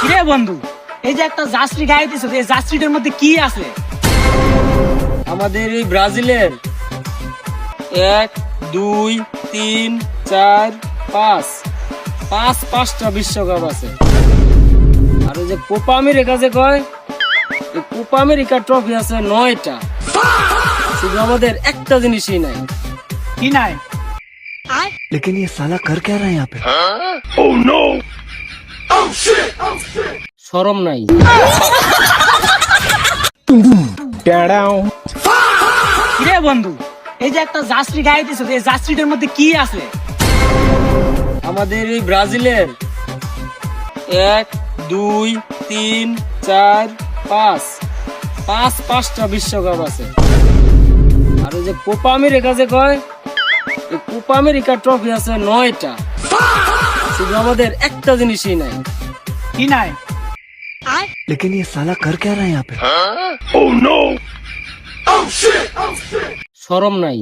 কিরে বন্ধু, এই যে একটা জার্সি গায়ে দিছো, এই জার্সিটার মধ্যে কি আছে? আমাদের এই ব্রাজিলের 1 2 3 4 5 5টা বিশ্বকাপ আছে। আর ওই যে কোপা আমেরিকা যে কয়, এই কোপা আমেরিকা ট্রফি আছে 9টা। শুধু আমাদের একটা জিনিসই নাই। কি নাই? लेकिन ये साला कर क्या रहा है यहाँ पे? শরম নাই। কিরে বন্ধু, এই যে একটা জার্সি গায়ে দিছো, এই জার্সিটার মধ্যে কি আছে? আমাদের এই ব্রাজিলের 1 2 3 4 5 5টা বিশ্বকাপ আছে। আর ওই যে কোপা আমেরিকা যে কয়, এই কোপা আমেরিকা ট্রফি আছে 9টা। শুধু আমাদের একটা জিনিসই নাই। কি নাই? लेकिन ये साला कर क्या रहा है यहाँ पे? শরম নাই।